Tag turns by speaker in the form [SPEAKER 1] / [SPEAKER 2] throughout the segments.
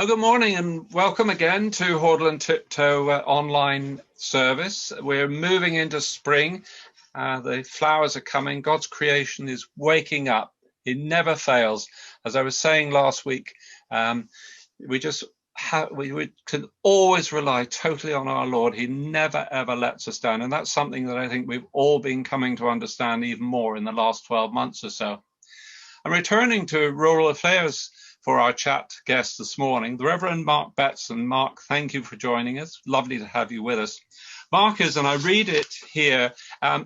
[SPEAKER 1] Oh, good morning and welcome again to Hordle Tiptoe online service. We're moving into spring. The flowers are coming. God's creation is waking up. It never fails. As I was saying last week, we can always rely totally on our Lord. He never, ever lets us down. And that's something that I think we've all been coming to understand even more in the last 12 months or so. I'm returning to rural affairs for our chat guest this morning, the Revd Mark Betson. Mark, thank you for joining us. Lovely to have you with us. Mark is, and I read it here,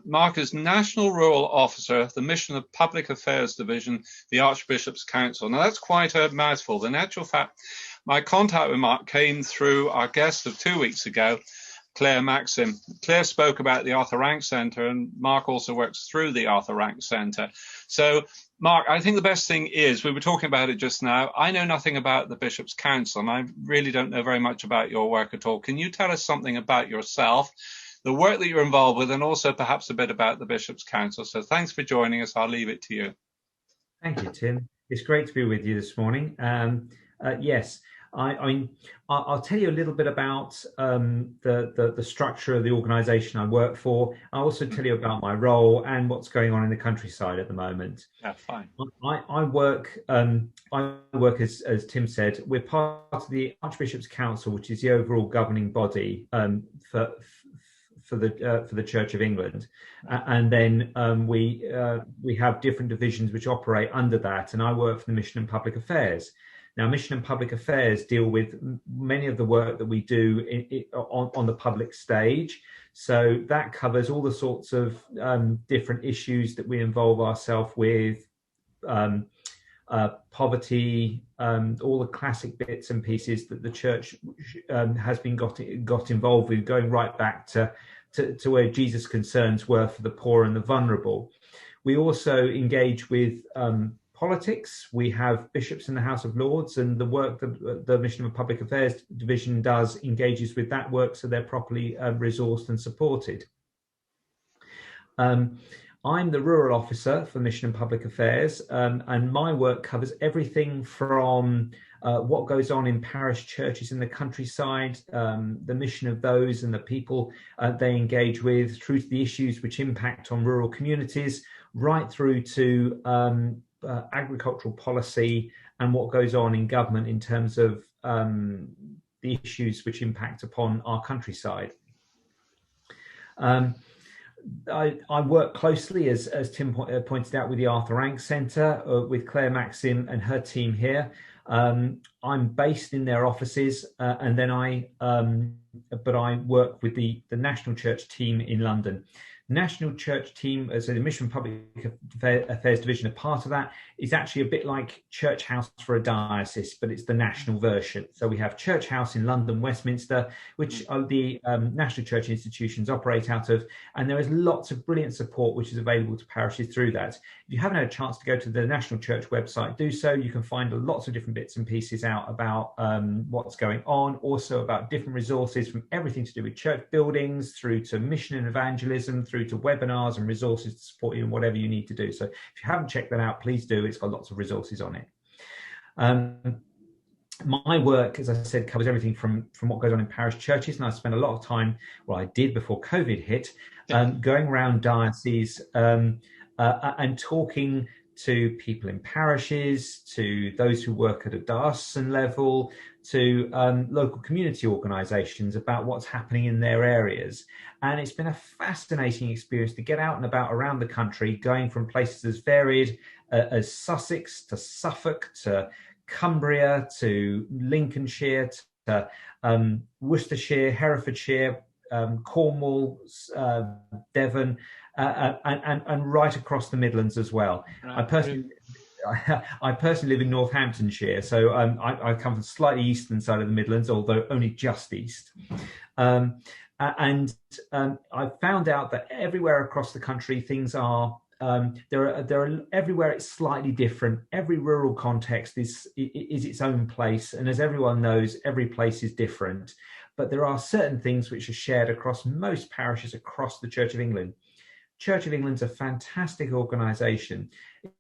[SPEAKER 1] Mark is National Rural Officer of the Mission of Public Affairs Division, the Archbishops Council. Now, that's quite a mouthful. In actual fact, my contact with Mark came through our guest of 2 weeks ago, Claire Maxim. Claire spoke about the Arthur Rank Centre, and Mark also works through the Arthur Rank Centre. So, Mark, I think the best thing is, we were talking about it just now, I know nothing about the Bishop's Council, and I really don't know very much about your work at all. Can you tell us something about yourself, the work that you're involved with, and also perhaps a bit about the Bishop's Council? So thanks for joining us. I'll leave it to you.
[SPEAKER 2] Thank you, Tim. It's great to be with you this morning. Yes, I'll tell you a little bit about the structure of the organisation I work for. I'll also tell you about my role and what's going on in the countryside at the moment.
[SPEAKER 1] Yeah, fine.
[SPEAKER 2] I work as Tim said, we're part of the Archbishops Council, which is the overall governing body for the Church of England, and then we have different divisions which operate under that, and I work for the Mission and Public Affairs. Now, Mission and Public Affairs deal with many of the work that we do on the public stage. So that covers all the sorts of different issues that we involve ourselves with, poverty, all the classic bits and pieces that the church has been got involved with, going right back to where Jesus' concerns were for the poor and the vulnerable. We also engage with politics. We have bishops in the House of Lords, and the work that the Mission of Public Affairs Division does engages with that work, so they're properly resourced and supported. I'm the rural officer for Mission and Public Affairs, and my work covers everything from what goes on in parish churches in the countryside, the mission of those and the people they engage with, through to the issues which impact on rural communities, right through to agricultural policy and what goes on in government in terms of the issues which impact upon our countryside. I work closely, as Tim pointed out, with the Arthur Rank Centre, with Claire Maxim and her team here. I'm based in their offices, and then but I work with the National Church team in London. National Church team, as a Mission Public Affairs Division, a part of that, is actually a bit like Church House for a diocese, but it's the national version. So we have Church House in London, Westminster, which are the national church institutions operate out of, and there is lots of brilliant support which is available to parishes through that. If you haven't had a chance to go to the National Church website, do so. You can find lots of different bits and pieces out about what's going on, also about different resources, from everything to do with church buildings through to mission and evangelism, through to webinars and resources to support you in whatever you need to do. So if you haven't checked that out, please do. It's got lots of resources on it. My work, as I said, covers everything from what goes on in parish churches, and I spent a lot of time, well, I did before COVID hit, going around dioceses and talking to people in parishes, to those who work at a diocesan level, to local community organisations about what's happening in their areas. And it's been a fascinating experience to get out and about around the country, going from places as varied as Sussex to Suffolk to Cumbria to Lincolnshire to Worcestershire, Herefordshire, Cornwall, Devon, and right across the Midlands as well. Right. I personally live in Northamptonshire, so I come from the slightly eastern side of the Midlands, although only just east. And I found out that everywhere across the country, things are there are everywhere it's slightly different. Every rural context is its own place, and as everyone knows, every place is different. But there are certain things which are shared across most parishes across the Church of England. Church of England's a fantastic organisation.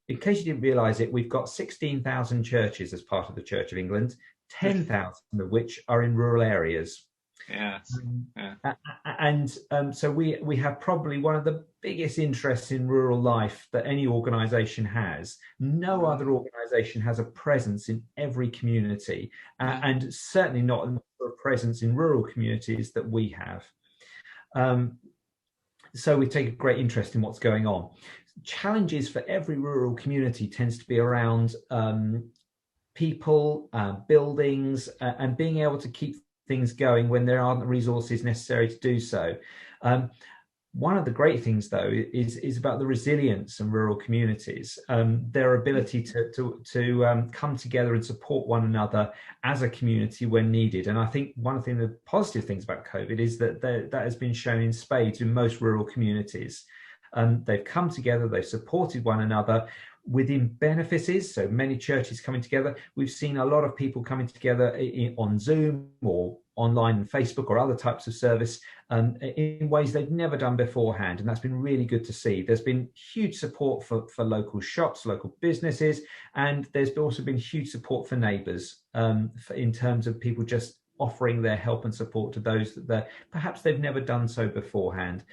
[SPEAKER 2] In case you didn't realise it, we've got 16,000 churches as part of the Church of England, 10,000 of which are in rural areas.
[SPEAKER 1] Yes. Yeah.
[SPEAKER 2] So we have probably one of the biggest interests in rural life that any organisation has. No other organisation has a presence in every community, and certainly not a presence in rural communities that we have. So we take a great interest in what's going on. Challenges for every rural community tends to be around people, buildings, and being able to keep things going when there aren't the resources necessary to do so. One of the great things, though, is about the resilience in rural communities, their ability to come together and support one another as a community when needed. And I think one of the positive things about COVID is that has been shown in spades in most rural communities. They've come together, they've supported one another within benefices. So many churches coming together. We've seen a lot of people coming together on Zoom or online and Facebook or other types of service in ways they've never done beforehand. And that's been really good to see. There's been huge support for local shops, local businesses, and there's also been huge support for neighbours in terms of people just offering their help and support to those that perhaps they've never done so beforehand.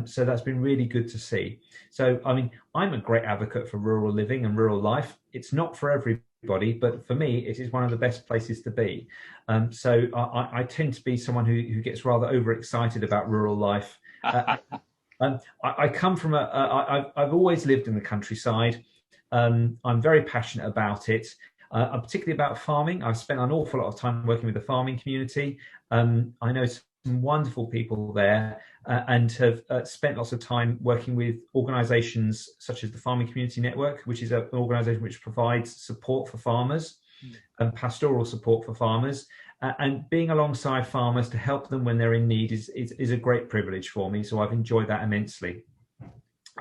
[SPEAKER 2] So that's been really good to see. So, I mean, I'm a great advocate for rural living and rural life. It's not for everybody, but for me, it is one of the best places to be. So I tend to be someone who gets rather overexcited about rural life. I come from I've always lived in the countryside. I'm very passionate about it. Particularly about farming. I've spent an awful lot of time working with the farming community. I know some wonderful people there and have spent lots of time working with organisations such as the Farming Community Network, which is an organisation which provides support for farmers and pastoral support for farmers. And being alongside farmers to help them when they're in need is a great privilege for me. So I've enjoyed that immensely.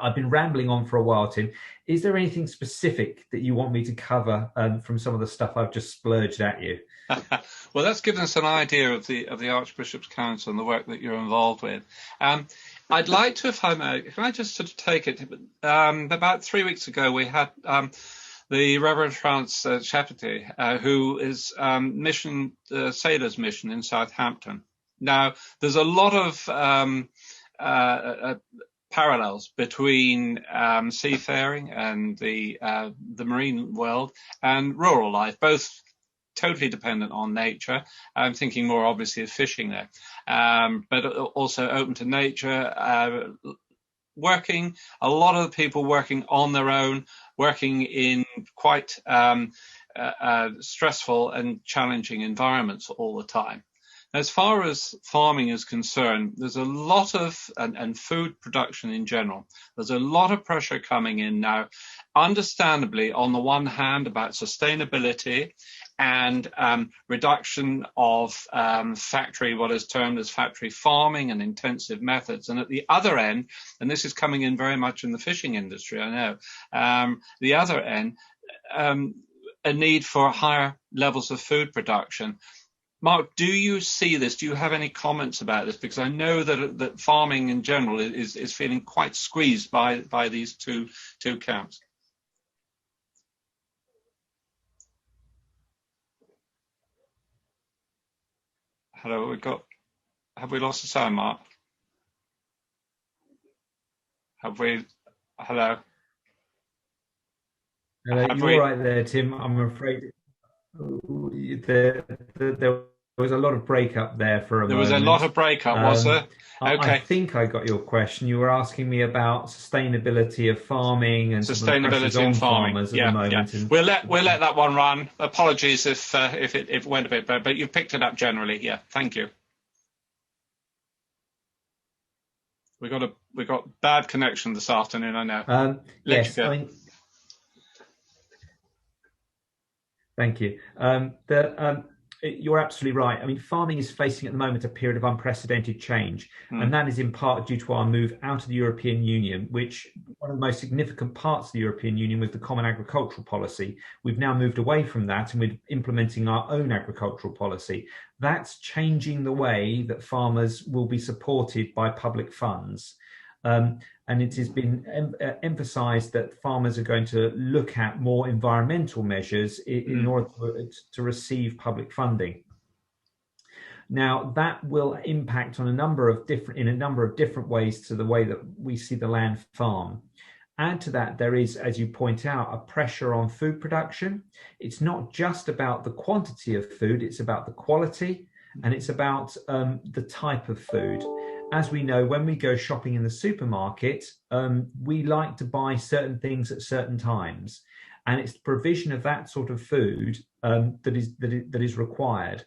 [SPEAKER 2] I've been rambling on for a while, Tim. Is there anything specific that you want me to cover from some of the stuff I've just splurged at you?
[SPEAKER 1] Well, that's given us an idea of the Archbishop's Council and the work that you're involved with. I'd like to, if I just sort of take it, about 3 weeks ago, we had the Revd Dr Chapter, who is Sailors Mission in Southampton. Now, there's a lot of parallels between seafaring and the marine world and rural life, both totally dependent on nature. I'm thinking more obviously of fishing there, but also open to nature, working, a lot of the people working on their own, working in quite stressful and challenging environments all the time. As far as farming is concerned, there's a lot of, and food production in general, there's a lot of pressure coming in now, understandably, on the one hand, about sustainability and reduction of what is termed as factory farming and intensive methods. And at the other end, and this is coming in very much in the fishing industry, I know, the other end, a need for higher levels of food production. Mark, do you see this? Do you have any comments about this? Because I know that farming in general is feeling quite squeezed by these two camps. Hello, have we lost the sound, Mark? Hello?
[SPEAKER 2] You're right there, Tim. I'm afraid there was a lot of breakup there for a moment.
[SPEAKER 1] There was a lot of breakup, was there? Okay.
[SPEAKER 2] I think I got your question. You were asking me about sustainability of farming and
[SPEAKER 1] sustainability in farming. At the moment. Yeah. We'll let that one run. Apologies if it went a bit bad, but you picked it up generally. Yeah, thank you. We got bad connection this afternoon, I know.
[SPEAKER 2] Yes, thank you. You're absolutely right. I mean, farming is facing at the moment a period of unprecedented change, and that is in part due to our move out of the European Union, which one of the most significant parts of the European Union was the Common Agricultural Policy. We've now moved away from that and we're implementing our own agricultural policy. That's changing the way that farmers will be supported by public funds. And it has been emphasized that farmers are going to look at more environmental measures in order to receive public funding. Now, that will impact on in a number of different ways to the way that we see the land farm. Add to that, there is, as you point out, a pressure on food production. It's not just about the quantity of food, it's about the quality, and it's about the type of food. As we know, when we go shopping in the supermarket, we like to buy certain things at certain times, and it's the provision of that sort of food that is required.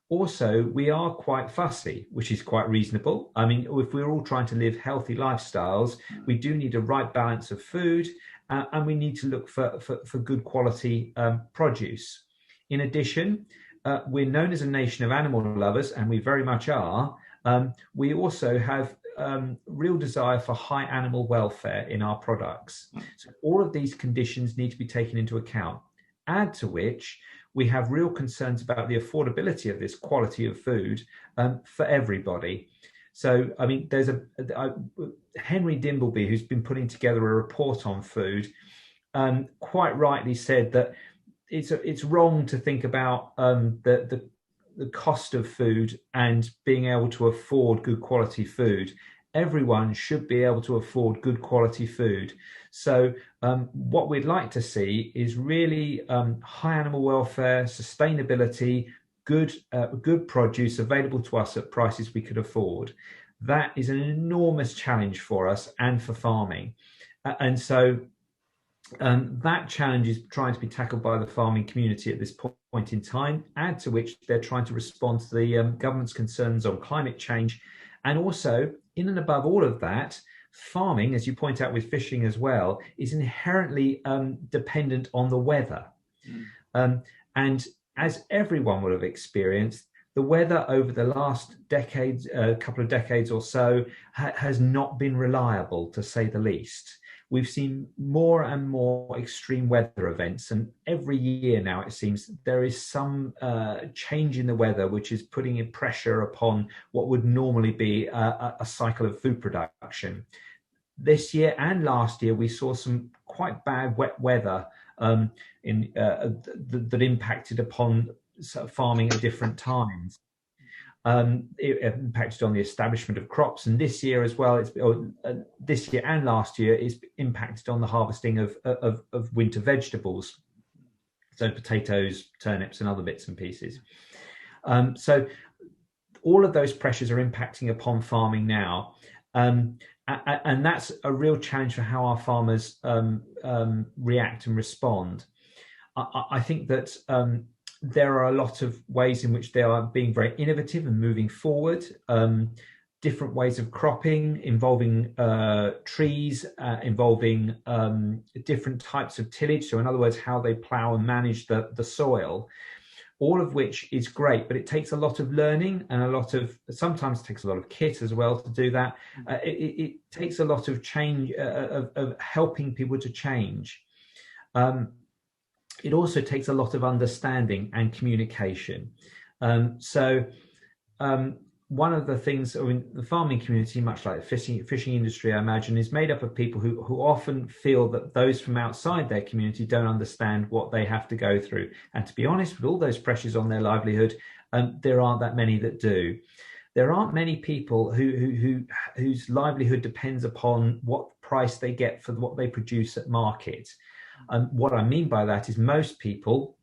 [SPEAKER 2] Also, we are quite fussy, which is quite reasonable. I mean, if we're all trying to live healthy lifestyles, we do need a right balance of food, and we need to look for good quality produce. In addition, we're known as a nation of animal lovers, and we very much are. We also have real desire for high animal welfare in our products. So all of these conditions need to be taken into account. Add to which, we have real concerns about the affordability of this quality of food for everybody. So, I mean, there's Henry Dimbleby, who's been putting together a report on food, quite rightly said that it's wrong to think about the cost of food and being able to afford good quality food. Everyone should be able to afford good quality food. So what we'd like to see is really high animal welfare, sustainability, good produce available to us at prices we could afford. That is an enormous challenge for us and for farming. And so that challenge is trying to be tackled by the farming community at this point in time, add to which they're trying to respond to the government's concerns on climate change. And also, in and above all of that, farming, as you point out with fishing as well, is inherently dependent on the weather. And as everyone will have experienced, the weather over the last couple of decades or so, has not been reliable, to say the least. We've seen more and more extreme weather events, and every year now it seems there is some change in the weather which is putting in pressure upon what would normally be a cycle of food production. This year and last year we saw some quite bad wet weather that impacted upon farming at different times. It impacted on the establishment of crops, and this year as well, this year and last year, it's impacted on the harvesting of winter vegetables, so potatoes, turnips, and other bits and pieces. So all of those pressures are impacting upon farming now, and that's a real challenge for how our farmers react and respond. I think that there are a lot of ways in which they are being very innovative and moving forward. Different ways of cropping involving trees, involving different types of tillage. So in other words, how they plow and manage the soil, all of which is great, but it takes a lot of learning and sometimes takes a lot of kit as well to do that. It takes a lot of change, of helping people to change. It also takes a lot of understanding and communication. One of the things, I mean, the farming community, much like the fishing industry, I imagine, is made up of people who often feel that those from outside their community don't understand what they have to go through. And to be honest, with all those pressures on their livelihood, there aren't that many that do. There aren't many people whose livelihood depends upon what price they get for what they produce at market. What I mean by that is most people,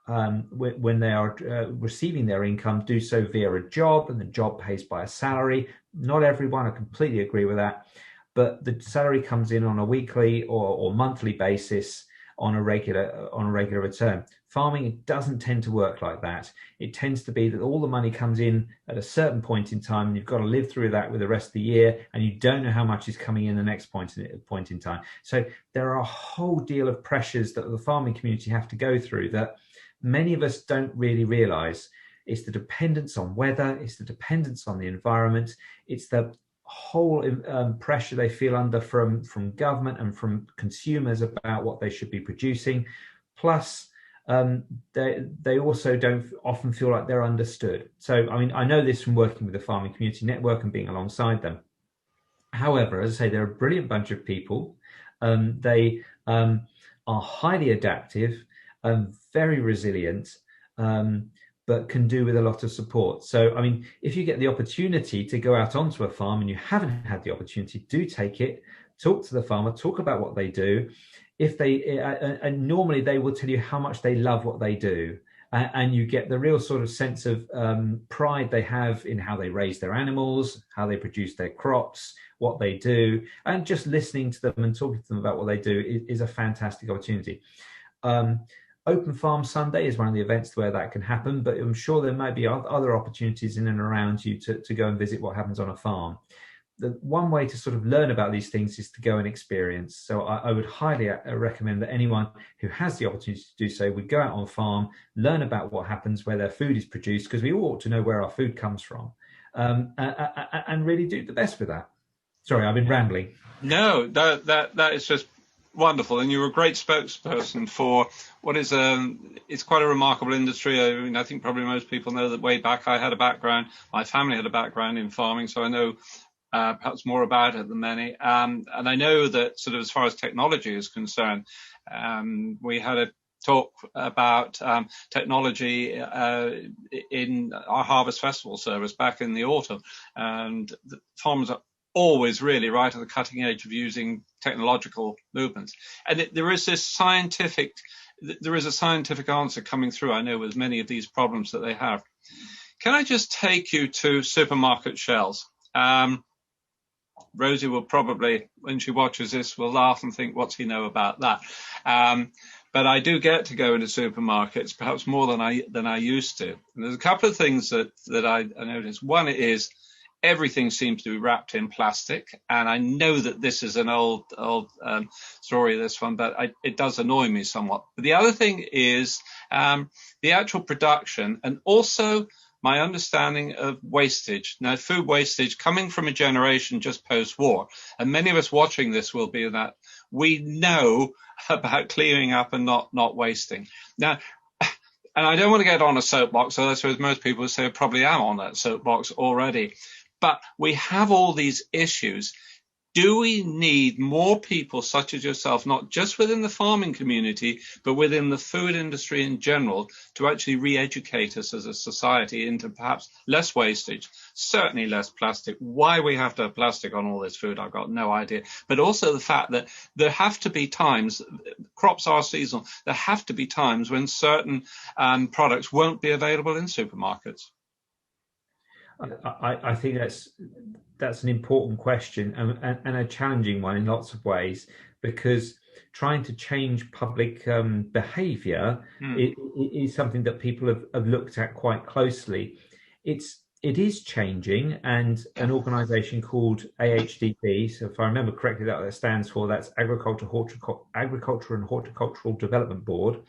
[SPEAKER 2] when they are receiving their income, do so via a job, and the job pays by a salary. Not everyone, I completely agree with that, but the salary comes in on a weekly or monthly basis on a regular return. Farming, it doesn't tend to work like that. It tends to be that all the money comes in at a certain point in time, and you've got to live through that with the rest of the year, and you don't know how much is coming in the next point in time. So there are a whole deal of pressures that the farming community have to go through that many of us don't really realize. It's the dependence on weather, it's the dependence on the environment, it's the whole pressure they feel under from government and from consumers about what they should be producing. Plus, they also don't often feel like they're understood. So, I mean, I know this from working with the Farming Community Network and being alongside them. However, as I say, they're a brilliant bunch of people. They are highly adaptive, very resilient, but can do with a lot of support. So, I mean, if you get the opportunity to go out onto a farm and you haven't had the opportunity, do take it, talk to the farmer, talk about what they do. If they, and normally they will tell you how much they love what they do. And you get the real sort of sense of pride they have in how they raise their animals, how they produce their crops, what they do, and just listening to them and talking to them about what they do is a fantastic opportunity. Open Farm Sunday is one of the events where that can happen, but I'm sure there may be other opportunities in and around you to go and visit what happens on a farm. The one way to sort of learn about these things is to go and experience. So I would highly recommend that anyone who has the opportunity to do so would go out on farm, learn about what happens where their food is produced, because we all ought to know where our food comes from, and really do the best with that. Sorry, I've been rambling.
[SPEAKER 1] No, that is just wonderful, and you're a great spokesperson for what is it's quite a remarkable industry. I mean, I think probably most people know that way back I had a background, my family had a background in farming, so I know perhaps more about it than many. And I know that sort of as far as technology is concerned, we had a talk about technology in our Harvest Festival service back in the autumn, and the farmers are always really right at the cutting edge of using technological movements. And there is a scientific answer coming through, I know, with many of these problems that they have. Can I just take you to supermarket shelves? Rosie will probably, when she watches this, will laugh and think, what's he know about that? But I do get to go into supermarkets, perhaps more than I used to. And there's a couple of things that I noticed. One is everything seems to be wrapped in plastic, and I know that this is an old story, this one, but it does annoy me somewhat. But the other thing is the actual production, and also my understanding of wastage. Now, food wastage coming from a generation just post-war, and many of us watching this will be that we know about cleaning up and not wasting. Now, and I don't want to get on a soapbox, so I suppose most people would say I probably am on that soapbox already. But we have all these issues. Do we need more people such as yourself, not just within the farming community, but within the food industry in general, to actually re-educate us as a society into perhaps less wastage, certainly less plastic? Why we have to have plastic on all this food, I've got no idea. But also the fact that there have to be times, crops are seasonal, there have to be times when certain products won't be available in supermarkets.
[SPEAKER 2] I think that's an important question and a challenging one in lots of ways, because trying to change public behaviour is something that people have looked at quite closely. It is changing, and an organisation called AHDB, so if I remember correctly, that stands for, that's Agriculture and Horticultural Development Board,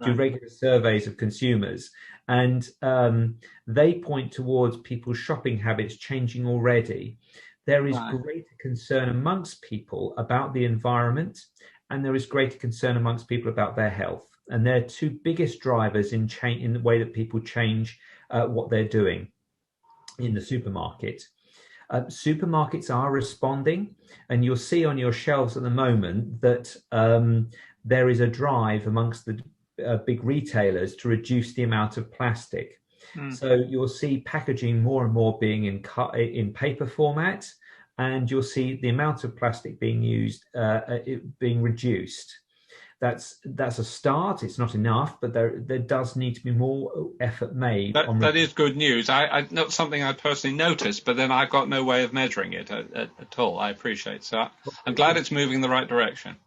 [SPEAKER 2] do regular surveys of consumers, and they point towards people's shopping habits changing already. There is greater concern amongst people about the environment, and there is greater concern amongst people about their health. And they're two biggest drivers in the way that people change what they're doing in the supermarket. Supermarkets are responding, and you'll see on your shelves at the moment that there is a drive amongst the big retailers to reduce the amount of plastic. So you'll see packaging more and more being in paper format, and you'll see the amount of plastic being used being reduced. That's a start. It's not enough, but there does need to be more effort made.
[SPEAKER 1] That is good news. I not something I personally noticed, but then I've got no way of measuring it at all. I appreciate that. I'm glad it's moving in the right direction.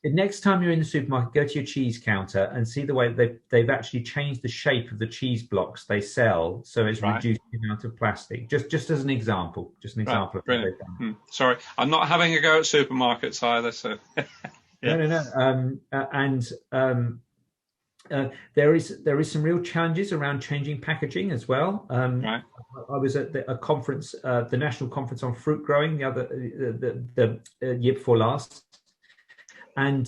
[SPEAKER 2] Next time you're in the supermarket, go to your cheese counter and see the way they've actually changed the shape of the cheese blocks they sell, so it's reduced the amount of plastic. Just as an example, of what they've done.
[SPEAKER 1] Sorry, I'm not having a go at supermarkets either. So
[SPEAKER 2] there is some real challenges around changing packaging as well. I was at a conference, the National Conference on Fruit Growing, the year before last. And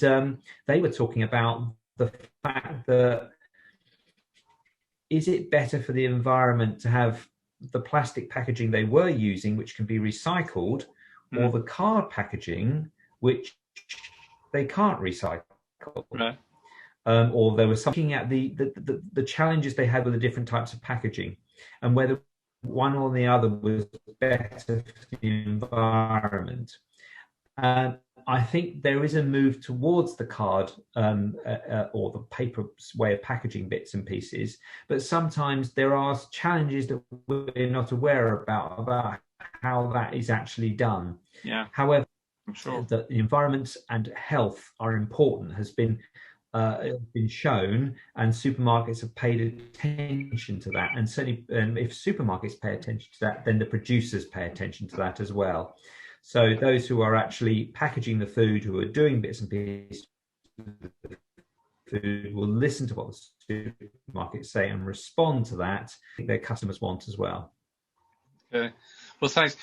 [SPEAKER 2] they were talking about the fact that, is it better for the environment to have the plastic packaging they were using, which can be recycled, or the card packaging, which they can't recycle.
[SPEAKER 1] Right.
[SPEAKER 2] Or there was something at the challenges they had with the different types of packaging, and whether one or the other was better for the environment. I think there is a move towards the card or the paper way of packaging bits and pieces, but sometimes there are challenges that we're not aware about how that is actually done.
[SPEAKER 1] Yeah.
[SPEAKER 2] However,
[SPEAKER 1] I'm sure
[SPEAKER 2] the environment and health are important, has been shown, and supermarkets have paid attention to that. And certainly, if supermarkets pay attention to that, then the producers pay attention to that as well. So those who are actually packaging the food, who are doing bits and pieces of the food, will listen to what the supermarkets say and respond to that. I think their customers want as well.
[SPEAKER 1] Okay. Well, thanks.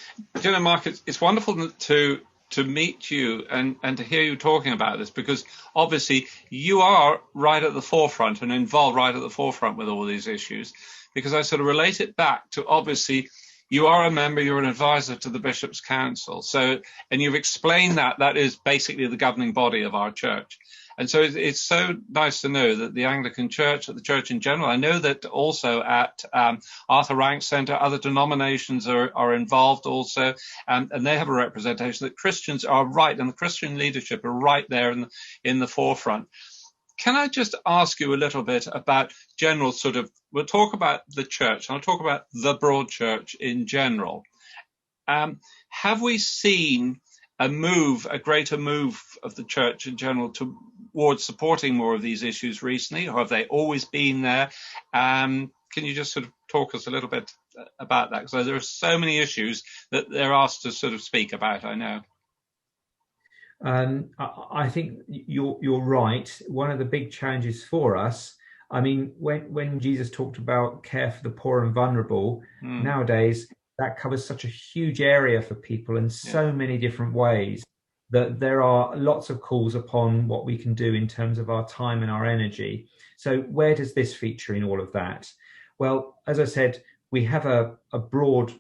[SPEAKER 1] Mark, it's wonderful to meet you and to hear you talking about this, because obviously you are right at the forefront and involved right at the forefront with all these issues, because I sort of relate it back to, obviously, you are a member, you're an advisor to the Bishops' Council. So, and you've explained that is basically the governing body of our church. And so it's so nice to know that the Anglican Church, the church in general, I know that also at Arthur Rank Centre, other denominations are involved also, and they have a representation that Christians are right, and the Christian leadership are right there in the forefront. Can I just ask you a little bit about general we'll talk about the church, and I'll talk about the broad church in general. Have we seen a greater move of the church in general towards supporting more of these issues recently, or have they always been there? Can you just sort of talk us a little bit about that? Because there are so many issues that they're asked to sort of speak about, I know.
[SPEAKER 2] I think you're right. One of the big challenges for us, I mean, when Jesus talked about care for the poor and vulnerable, nowadays that covers such a huge area for people in so many different ways that there are lots of calls upon what we can do in terms of our time and our energy. So where does this feature in all of that? Well, as I said, we have a broad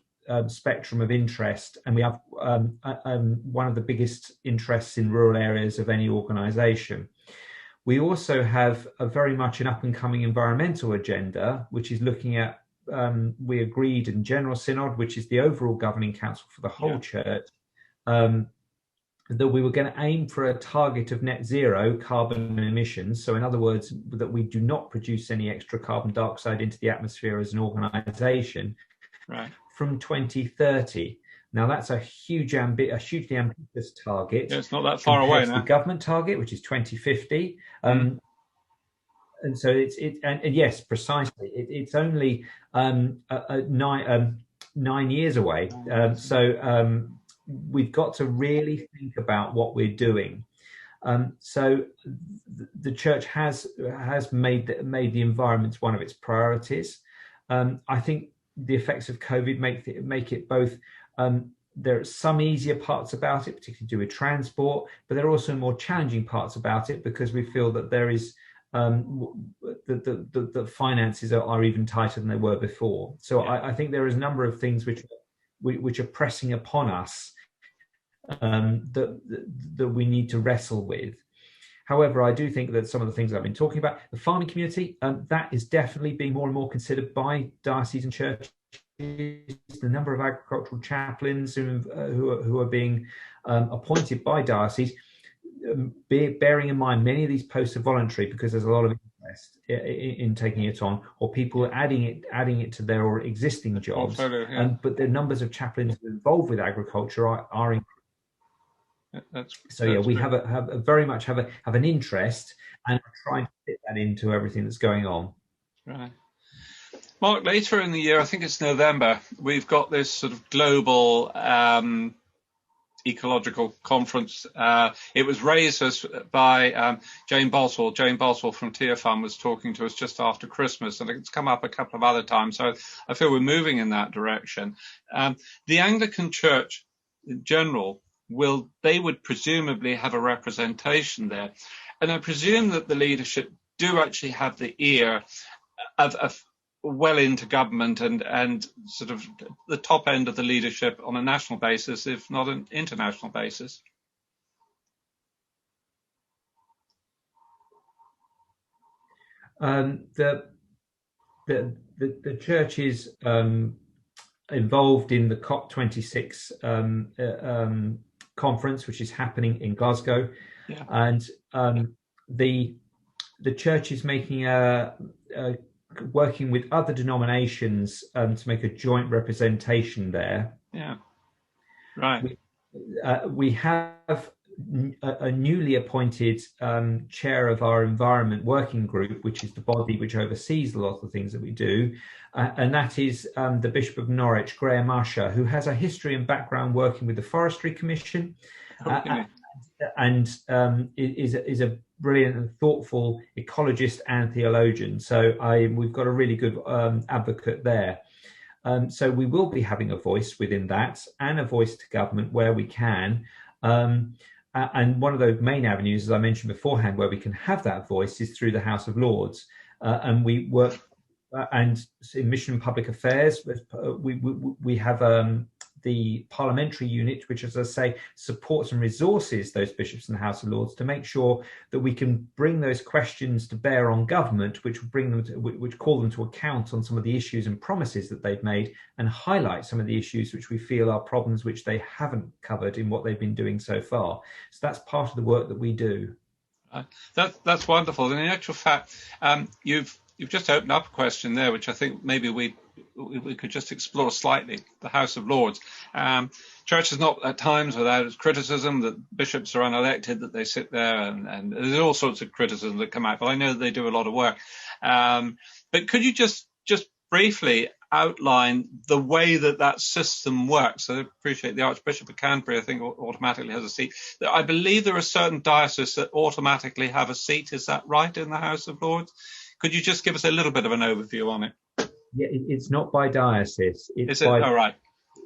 [SPEAKER 2] spectrum of interest, and we have one of the biggest interests in rural areas of any organisation. We also have a very much an up-and-coming environmental agenda, which is looking at, we agreed in General Synod, which is the overall governing council for the whole church, that we were going to aim for a target of net zero carbon emissions. So in other words, that we do not produce any extra carbon dioxide into the atmosphere as an organisation from 2030. Now that's a hugely ambitious target.
[SPEAKER 1] Yeah, it's not that far away now.
[SPEAKER 2] The government target, which is 2050. And so and yes, precisely. It's only 9 years away. So we've got to really think about what we're doing. So the church has made the environment one of its priorities. I think the effects of COVID make it both. There are some easier parts about it, particularly to do with transport, but there are also more challenging parts about it, because we feel that there is the finances are even tighter than they were before. So I think there is a number of things which are pressing upon us that we need to wrestle with. However, I do think that some of the things I've been talking about, the farming community, that is definitely being more and more considered by dioceses and churches. The number of agricultural chaplains who are being appointed by dioceses, bearing in mind many of these posts are voluntary because there's a lot of interest in taking it on, or people adding it to their existing jobs. But the numbers of chaplains involved with agriculture are increasing. We very much have an interest, and are trying to fit that into everything that's going on.
[SPEAKER 1] Right. Mark, later in the year, I think it's November, we've got this sort of global ecological conference. It was raised by Jane Boswell. Jane Boswell from Tearfund was talking to us just after Christmas, and it's come up a couple of other times. So I feel we're moving in that direction. The Anglican Church in general would presumably have a representation there. And I presume that the leadership do actually have the ear of well into government and sort of the top end of the leadership on a national basis, if not an international basis.
[SPEAKER 2] The church is involved in the COP26 conference, which is happening in Glasgow,
[SPEAKER 1] yeah.
[SPEAKER 2] And the church is making working with other denominations to make a joint representation there.
[SPEAKER 1] Yeah, right.
[SPEAKER 2] We have a newly appointed chair of our environment working group, which is the body which oversees a lot of the things that we do, and that is the Bishop of Norwich, Graham Usher, who has a history and background working with the Forestry Commission.
[SPEAKER 1] Okay.
[SPEAKER 2] And is a brilliant and thoughtful ecologist and theologian. So we've got a really good advocate there. So we will be having a voice within that and a voice to government where we can. And one of the main avenues, as I mentioned beforehand, where we can have that voice is through the House of Lords. And we work, and in Mission and Public Affairs, we have the parliamentary unit, which, as I say, supports and resources those bishops in the House of Lords to make sure that we can bring those questions to bear on government, which call them to account on some of the issues and promises that they've made, and highlight some of the issues which we feel are problems which they haven't covered in what they've been doing so far. So that's part of the work that we do.
[SPEAKER 1] That's wonderful. And in actual fact, you've just opened up a question there, which I think maybe we could just explore slightly. The House of Lords. Church is not at times without its criticism that bishops are unelected, that they sit there, and there's all sorts of criticism that come out. But I know that they do a lot of work. But could you just briefly outline the way that system works? I appreciate the Archbishop of Canterbury, I think, automatically has a seat. I believe there are certain dioceses that automatically have a seat. Is that right, in the House of Lords? Could you just give us a little bit of an overview on it?
[SPEAKER 2] Yeah, it's not by diocese.
[SPEAKER 1] Is it? Oh, right.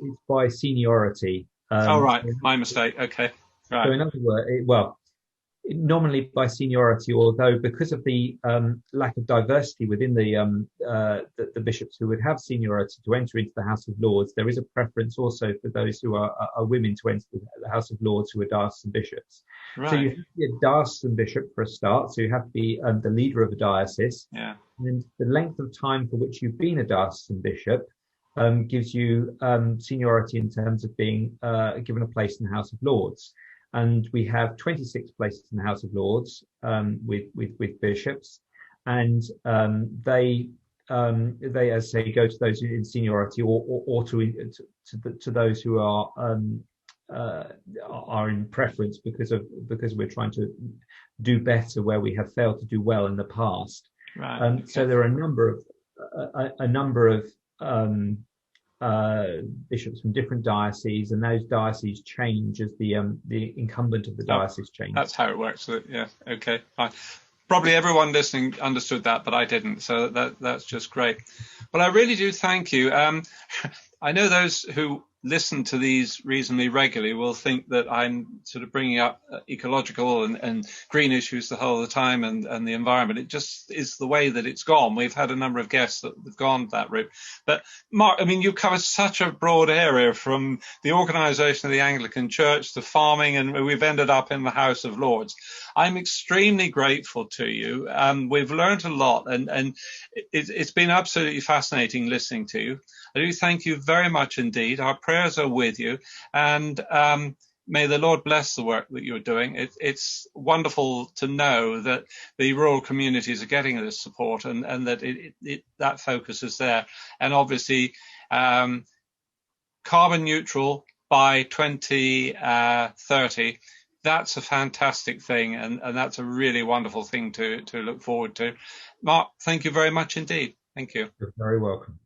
[SPEAKER 2] It's by seniority.
[SPEAKER 1] Right. My mistake. Okay. Right.
[SPEAKER 2] So in other words, nominally by seniority, although because of the lack of diversity within the bishops who would have seniority to enter into the House of Lords, there is a preference also for those who are women to enter the House of Lords who are diocesan bishops.
[SPEAKER 1] Right.
[SPEAKER 2] So you have to be a diocesan bishop for a start. So you have to be the leader of a diocese.
[SPEAKER 1] Yeah.
[SPEAKER 2] And the length of time for which you've been a diocesan bishop gives you seniority in terms of being given a place in the House of Lords. And we have 26 places in the House of Lords with bishops, and they, as I say, go to those in seniority or to those who are in preference because we're trying to do better where we have failed to do well in the past.
[SPEAKER 1] Right. Okay.
[SPEAKER 2] So there are a number of bishops from different dioceses, and those dioceses change as the incumbent of the diocese changes.
[SPEAKER 1] That's how it works. Yeah. Okay. Fine. Probably everyone listening understood that, but I didn't. So that's just great. But I really do thank you. I know those who listen to these reasonably regularly will think that I'm sort of bringing up ecological and green issues the whole of the time and the environment. It just is the way that it's gone. We've had a number of guests that have gone that route. But Mark, I mean, you cover such a broad area, from the organisation of the Anglican Church to farming, and we've ended up in the House of Lords. I'm extremely grateful to you. We've learned a lot, and it's been absolutely fascinating listening to you. I do thank you very much indeed. Our prayers are with you, and may the Lord bless the work that you're doing. It's wonderful to know that the rural communities are getting this support, and that that focus is there. And obviously, carbon neutral by 2030. That's a fantastic thing, and that's a really wonderful thing to look forward to. Mark, thank you very much indeed. Thank you.
[SPEAKER 2] You're very welcome.